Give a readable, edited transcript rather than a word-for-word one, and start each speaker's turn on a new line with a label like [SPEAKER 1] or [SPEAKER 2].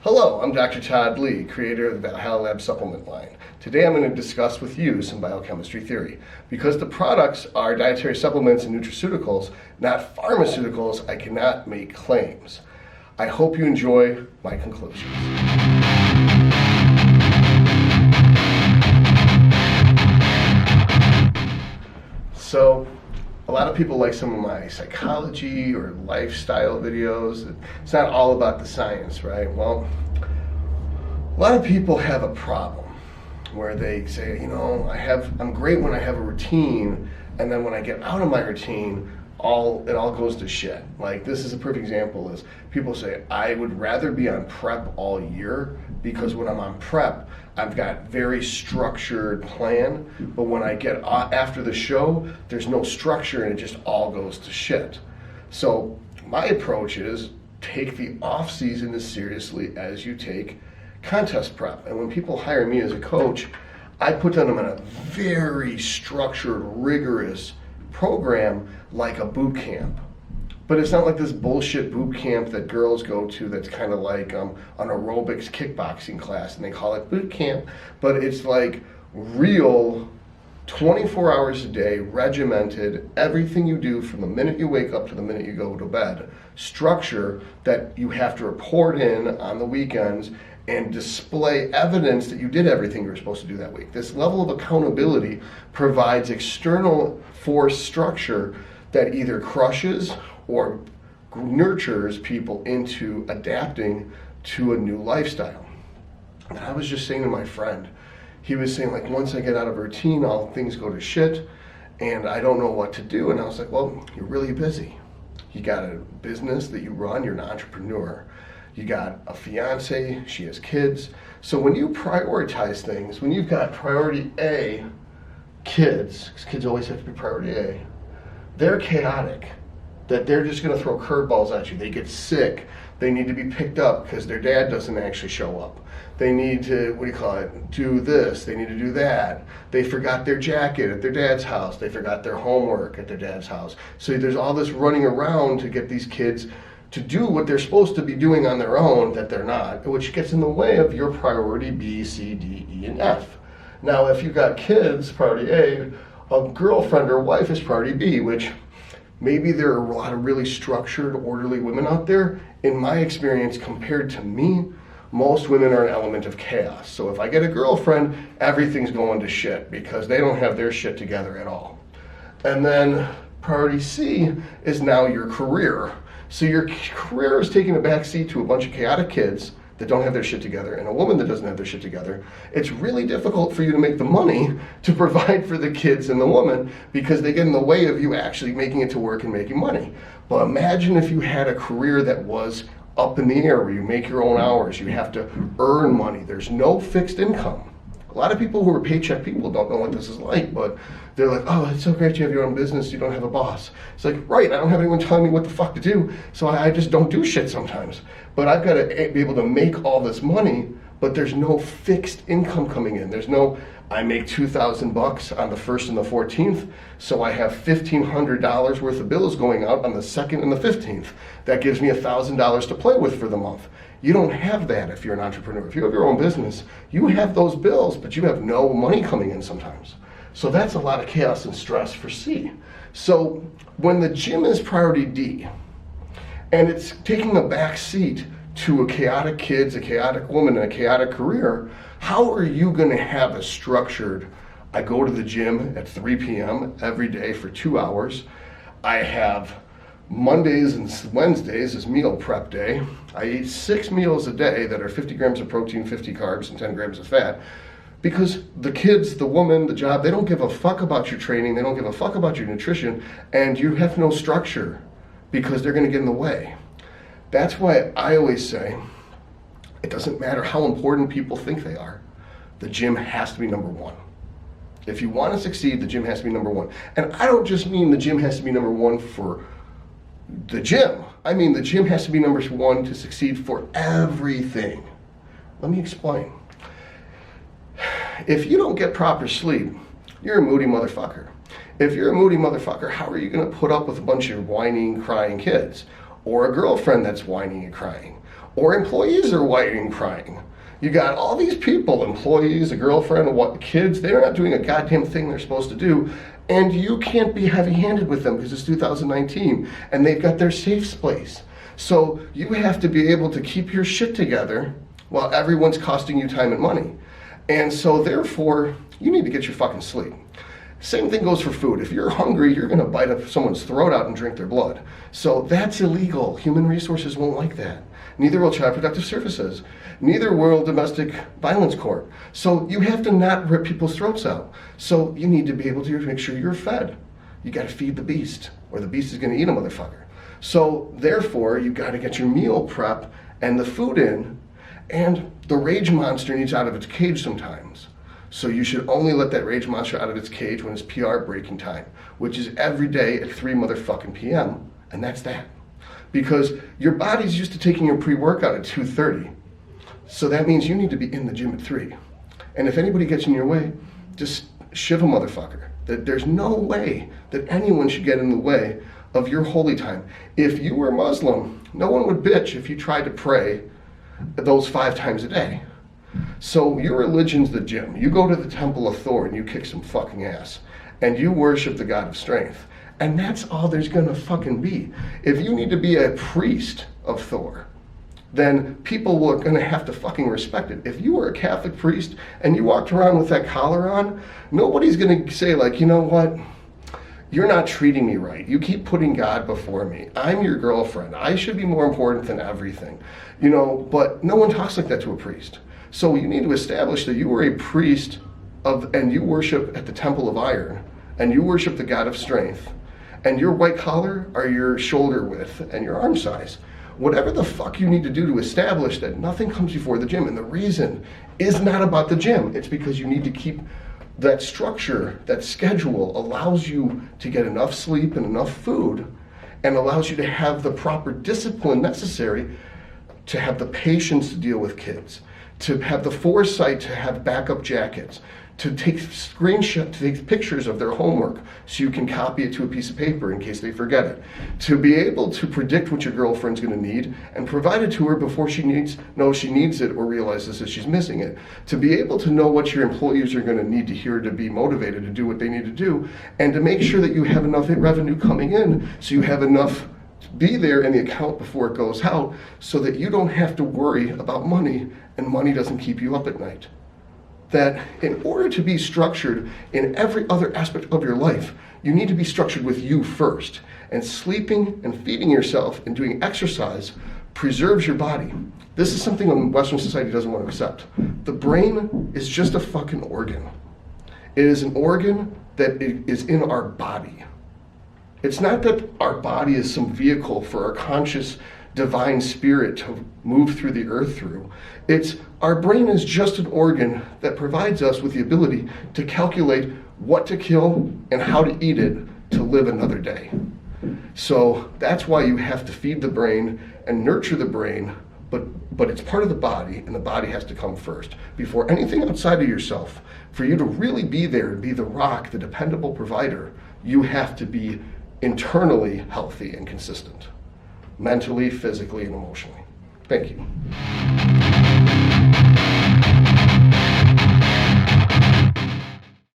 [SPEAKER 1] Hello, I'm Dr. Todd Lee, creator of the Valhalla Lab supplement line. Today I'm going to discuss with you some biochemistry theory. Because the products are dietary supplements and nutraceuticals, not pharmaceuticals, I cannot make claims. I hope you enjoy my conclusions. So, a lot of people like some of my psychology or lifestyle videos. It's not all about the science, right? Well, a lot of people have a problem where they say, I'm great when I have a routine, and then when I get out of my routine, it all goes to shit. Like, this is a perfect example is people say, I would rather be on prep all year because when I'm on prep, I've got very structured plan, but when I get after the show, there's no structure and it just all goes to shit. So my approach is take the off season as seriously as you take contest prep. And when people hire me as a coach, I put them in a very structured, rigorous program like a boot camp. But it's not like this bullshit boot camp that girls go to that's kind of like an aerobics kickboxing class and they call it boot camp. But it's like real 24 hours a day, regimented, everything you do from the minute you wake up to the minute you go to bed. Structure that you have to report in on the weekends and display evidence that you did everything you were supposed to do that week. This level of accountability provides external force structure that either crushes or nurtures people into adapting to a new lifestyle. And I was just saying to my friend, he was saying, like, once I get out of routine, all things go to shit and I don't know what to do. And I was like, well, you're really busy. You got a business that you run, you're an entrepreneur. You got a fiance, she has kids. So when you prioritize things, when you've got priority A, kids, because kids always have to be priority A, they're chaotic. That they're just going to throw curveballs at you. They get sick. They need to be picked up because their dad doesn't actually show up. They need to, do this. They need to do that. They forgot their jacket at their dad's house. They forgot their homework at their dad's house. So there's all this running around to get these kids to do what they're supposed to be doing on their own that they're not, which gets in the way of your priority B, C, D, E, and F. Now, if you've got kids, priority A girlfriend or wife is priority B, which maybe there are a lot of really structured, orderly women out there. In my experience, compared to me, most women are an element of chaos. So if I get a girlfriend, everything's going to shit because they don't have their shit together at all. And then priority C is now your career. So your career is taking a backseat to a bunch of chaotic kids that don't have their shit together and a woman that doesn't have their shit together. It's really difficult for you to make the money to provide for the kids and the woman because they get in the way of you actually making it to work and making money. But imagine if you had a career that was up in the air where you make your own hours, you have to earn money, there's no fixed income. A lot of people who are paycheck people don't know what this is like, but they're like, oh, it's so great you have your own business, you don't have a boss. It's like, right, I don't have anyone telling me what the fuck to do, so I just don't do shit sometimes. But I've got to be able to make all this money, but there's no fixed income coming in. There's no, I make $2,000 on the 1st and the 14th, so I have $1,500 worth of bills going out on the 2nd and the 15th. That gives me $1,000 to play with for the month. You don't have that if you're an entrepreneur. If you have your own business, you have those bills, but you have no money coming in sometimes. So that's a lot of chaos and stress for C. So when the gym is priority D, and it's taking a back seat to a chaotic kids, a chaotic woman, and a chaotic career, how are you going to have a structured, I go to the gym at 3 p.m. every day for 2 hours, I have Mondays and Wednesdays is meal prep day. I eat 6 meals a day that are 50 grams of protein, 50 carbs, and 10 grams of fat. Because the kids, the woman, the job, they don't give a fuck about your training, they don't give a fuck about your nutrition, and you have no structure because they're gonna get in the way. That's why I always say, it doesn't matter how important people think they are, the gym has to be number one. If you wanna succeed, the gym has to be number one. And I don't just mean the gym has to be number one for the gym. I mean the gym has to be number one to succeed for everything. Let me explain. If you don't get proper sleep, you're a moody motherfucker. If you're a moody motherfucker, how are you going to put up with a bunch of whining, crying kids? Or a girlfriend that's whining and crying? or employees are whining crying. You got all these people, employees, a girlfriend, kids, they're not doing a goddamn thing they're supposed to do, and you can't be heavy-handed with them because it's 2019 and they've got their safe place. So you have to be able to keep your shit together while everyone's costing you time and money. And so therefore, you need to get your fucking sleep. Same thing goes for food. If you're hungry, you're gonna bite up someone's throat out and drink their blood. So that's illegal. Human resources won't like that. Neither will Child Protective Services. Neither will Domestic Violence Court. So you have to not rip people's throats out. So you need to be able to make sure you're fed. You gotta feed the beast, or the beast is gonna eat a motherfucker. So therefore, you gotta get your meal prep and the food in, and the rage monster needs out of its cage sometimes. So you should only let that rage monster out of its cage when it's PR breaking time, which is every day at 3 motherfucking p.m. And that's that. Because your body's used to taking your pre-workout at 2:30. So that means you need to be in the gym at 3. And if anybody gets in your way, just shiv a motherfucker. There's no way that anyone should get in the way of your holy time. If you were Muslim, no one would bitch if you tried to pray those 5 times a day. So your religion's the gym. You go to the Temple of Thor and you kick some fucking ass. And you worship the God of strength. And that's all there's gonna fucking be. If you need to be a priest of Thor, then people are gonna have to fucking respect it. If you were a Catholic priest and you walked around with that collar on, nobody's gonna say like, you know what? You're not treating me right. You keep putting God before me. I'm your girlfriend. I should be more important than everything. You know, but no one talks like that to a priest. So you need to establish that you are a priest and you worship at the Temple of Iron, and you worship the God of strength, and your white collar are your shoulder width and your arm size. Whatever the fuck you need to do to establish that nothing comes before the gym. And the reason is not about the gym. It's because you need to keep that structure, that schedule allows you to get enough sleep and enough food, and allows you to have the proper discipline necessary to have the patience to deal with kids, to have the foresight to have backup jackets, to take screenshots, to take pictures of their homework so you can copy it to a piece of paper in case they forget it, to be able to predict what your girlfriend's gonna need and provide it to her before she knows she needs it or realizes that she's missing it, to be able to know what your employees are gonna need to hear to be motivated to do what they need to do, and to make sure that you have enough revenue coming in so you have enough be there in the account before it goes out, so that you don't have to worry about money and money doesn't keep you up at night. That in order to be structured in every other aspect of your life, you need to be structured with you first. And sleeping and feeding yourself and doing exercise preserves your body. This is something Western society doesn't want to accept. The brain is just a fucking organ. It is an organ that is in our body. It's not that our body is some vehicle for our conscious divine spirit to move through the earth through. It's our brain is just an organ that provides us with the ability to calculate what to kill and how to eat it to live another day. So that's why you have to feed the brain and nurture the brain, but it's part of the body, and the body has to come first before anything outside of yourself. For you to really be there and be the rock, the dependable provider, you have to be internally healthy and consistent, mentally, physically, and emotionally. Thank you.